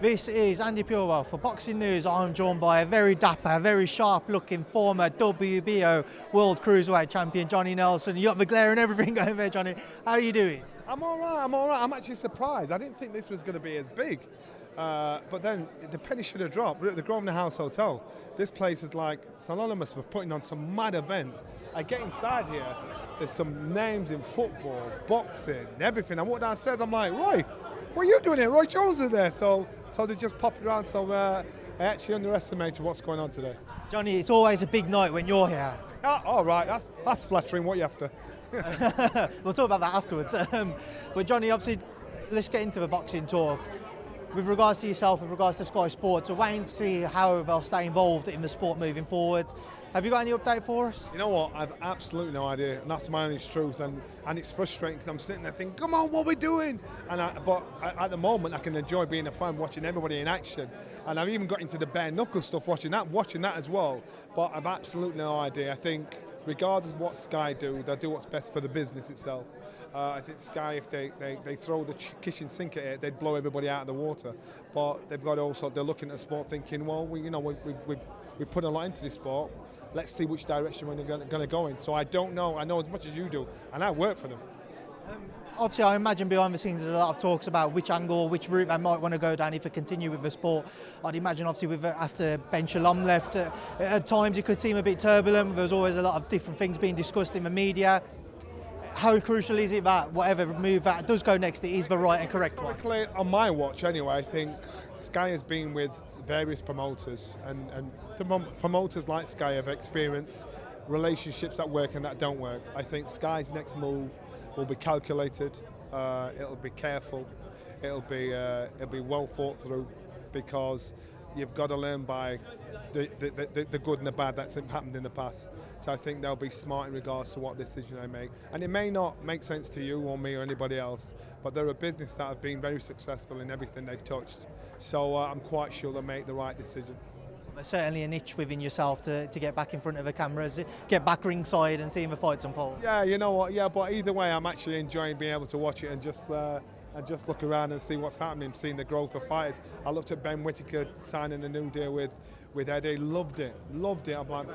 This is Andi Purewal for Boxing News. I'm joined by a very dapper, very sharp-looking former WBO World Cruiserweight Champion, Johnny Nelson. You got the glare and everything going there, Johnny. How are you doing? I'm all right. I'm actually surprised. I didn't think this was going to be as big. But then the penny should have dropped. We're at the Grosvenor House Hotel. This place is like synonymous with putting on some mad events. I get inside here, there's some names in football, boxing, everything. I walk downstairs, I'm like, Roy, what are you doing here? Roy Jones is there. So they just popped around. So I actually underestimated what's going on today. Johnny, it's always a big night when you're here. Oh, all right, that's flattering. What you after? We'll talk about that afterwards. But Johnny, obviously, let's get into the boxing talk. With regards to yourself, with regards to Sky Sports, we're waiting to see how they'll stay involved in the sport moving forward. Have you got any update for us? You know what? I've absolutely no idea, and that's my honest truth. And it's frustrating because I'm sitting there thinking, "Come on, what are we doing?" But at the moment, I can enjoy being a fan, watching everybody in action. And I've even got into the bare knuckle stuff, watching that as well. But I've absolutely no idea. I think, regardless of what Sky do, they'll do what's best for the business itself. I think Sky, if they throw the kitchen sink at it, they'd blow everybody out of the water. But they've got also, they're looking at the sport thinking, well, we put a lot into this sport. Let's see which direction we're going to go in. So I don't know. I know as much as you do, and I work for them. Obviously, I imagine behind the scenes there's a lot of talks about which angle, which route they might want to go down if they continue with the sport. I'd imagine, obviously, after Benn left, at times it could seem a bit turbulent. There's always a lot of different things being discussed in the media. How crucial is it that whatever move that does go next, it is the right and correct one? On my watch, anyway, I think Sky has been with various promoters, and the promoters like Sky have experienced relationships that work and that don't work. I think Sky's next move will be calculated. It'll be careful. It'll be well thought through, because you've got to learn by the good and the bad that's happened in the past. So I think they'll be smart in regards to what decision they make. And it may not make sense to you or me or anybody else, but they're a business that have been very successful in everything they've touched. So I'm quite sure they'll make the right decision. There's certainly a niche within yourself to get back in front of the cameras, get back ringside and seeing the fights unfold. Yeah, you know what? Yeah, but either way, I'm actually enjoying being able to watch it and just look around and see what's happening, seeing the growth of fighters. I looked at Benn Whittaker signing a new deal with Eddie. Loved it. I'm like,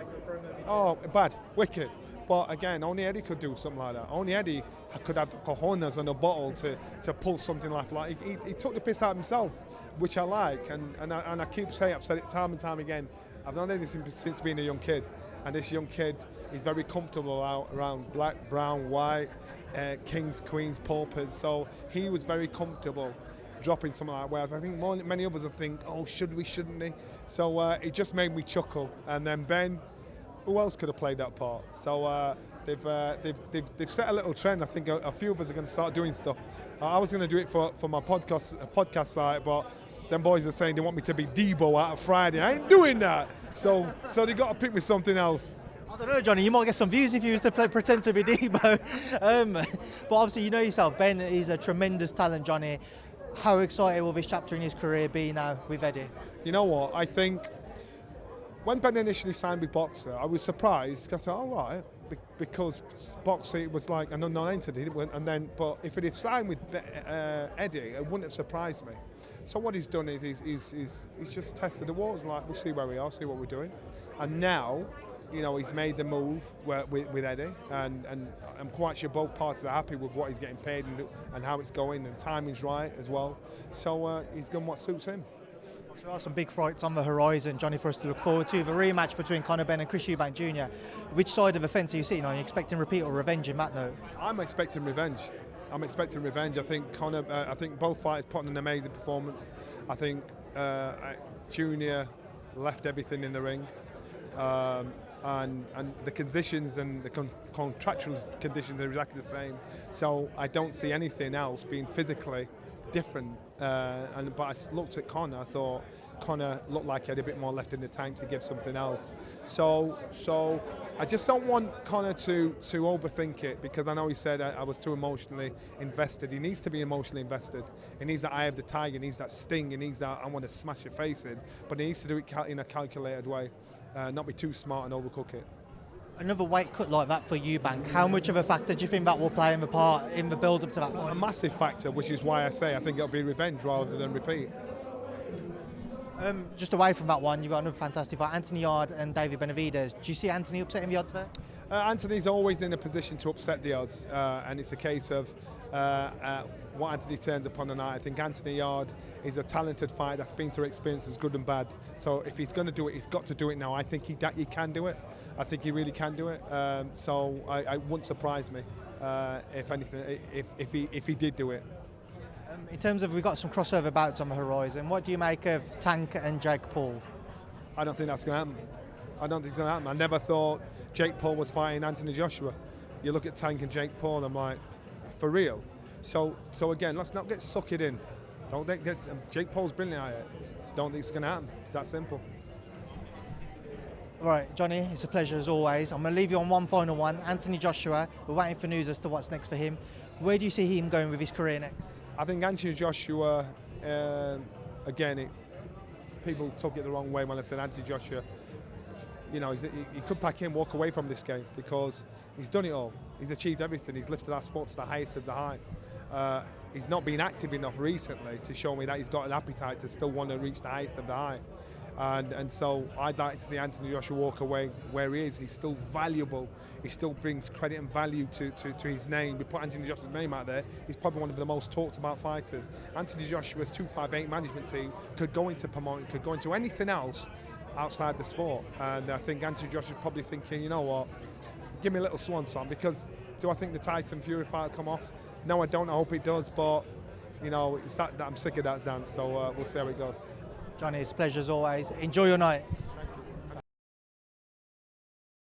oh, bad, wicked. But again, only Eddie could do something like that. Only Eddie could have the cojones on a bottle to pull something like he took the piss out himself, which I like. And I keep saying, I've said it time and time again, I've known Eddie since being a young kid. And this young kid is very comfortable out around black, brown, white, kings, queens, paupers. So he was very comfortable dropping something like that. Whereas I think many others would think, oh, should we, shouldn't we? So it just made me chuckle. And then Benn, who else could have played that part? So they've set a little trend. I think a few of us are going to start doing stuff. I was going to do it for my podcast site, but them boys are saying they want me to be Debo out of Friday. I ain't doing that. So they got to pick me something else. I don't know, Johnny, you might get some views if you was to pretend to be Debo. But obviously, you know yourself, Benn is a tremendous talent, Johnny. How excited will this chapter in his career be now with Eddie? You know what, I think when Benn initially signed with Boxer, I was surprised. I thought, all right, because Boxer was like an unknown entity. But if it had signed with Eddie, it wouldn't have surprised me. So what he's done is he's just tested the waters. Like, we'll see where we are, see what we're doing. And now, you know, he's made the move with Eddie, and I'm quite sure both parties are happy with what he's getting paid and how it's going, and timing's right as well. So he's done what suits him. There are some big fights on the horizon, Johnny, for us to look forward to. The rematch between Benn and Eubank Jr. Which side of the fence are you sitting on? Are you expecting repeat or revenge in that note? I'm expecting revenge. I think I think both fighters put on an amazing performance. I think Junior left everything in the ring. And the conditions and the contractual conditions are exactly the same. So I don't see anything else being physically different. But I looked at Conor, I thought Conor looked like he had a bit more left in the tank to give something else. So I just don't want Conor to overthink it, because I know he said I was too emotionally invested. He needs to be emotionally invested. He needs that eye of the tiger, he needs that sting, he needs that I want to smash your face in. But he needs to do it in a calculated way. Not be too smart and overcook it. Another weight cut like that for Eubank, how much of a factor do you think that will play in the build-up to that fight? A massive factor, which is why I say I think it'll be revenge rather than repeat. Just away from that one, you've got another fantastic fight, Anthony Yarde and David Benavidez. Do you see Anthony upsetting the odds there? Anthony's always in a position to upset the odds, and it's a case of what Anthony turns up on the night. I think Anthony Yarde is a talented fighter that's been through experiences, good and bad. So if he's going to do it, he's got to do it now. I think he can do it. I think he really can do it. So it wouldn't surprise me if anything, if he did do it. In terms of, we've got some crossover bouts on the horizon. What do you make of Tank and Jake Paul? I don't think that's going to happen. I don't think it's going to happen. I never thought Jake Paul was fighting Anthony Joshua. You look at Tank and Jake Paul, and I'm like, for real? So again, let's not get suckered in. Don't think Jake Paul's brilliant at it. Don't think it's going to happen. It's that simple. Right, Johnny, it's a pleasure as always. I'm going to leave you on one final one. Anthony Joshua, we're waiting for news as to what's next for him. Where do you see him going with his career next? I think Anthony Joshua, again, people took it the wrong way when I said Anthony Joshua. You know, he could pack in, walk away from this game because he's done it all. He's achieved everything. He's lifted our sport to the highest of the high. He's not been active enough recently to show me that he's got an appetite to still want to reach the highest of the high. And so I'd like to see Anthony Joshua walk away where he is. He's still valuable. He still brings credit and value to his name. We put Anthony Joshua's name out there. He's probably one of the most talked about fighters. Anthony Joshua's 258 management team could go into promoting, could go into anything else outside the sport. And I think Anthony Joshua's probably thinking, you know what, give me a little swan song, because do I think the Tyson Fury fight will come off? No, I don't. I hope it does, but you know, it's that I'm sick of that dance. So we'll see how it goes. Johnny, it's a pleasure as always. Enjoy your night.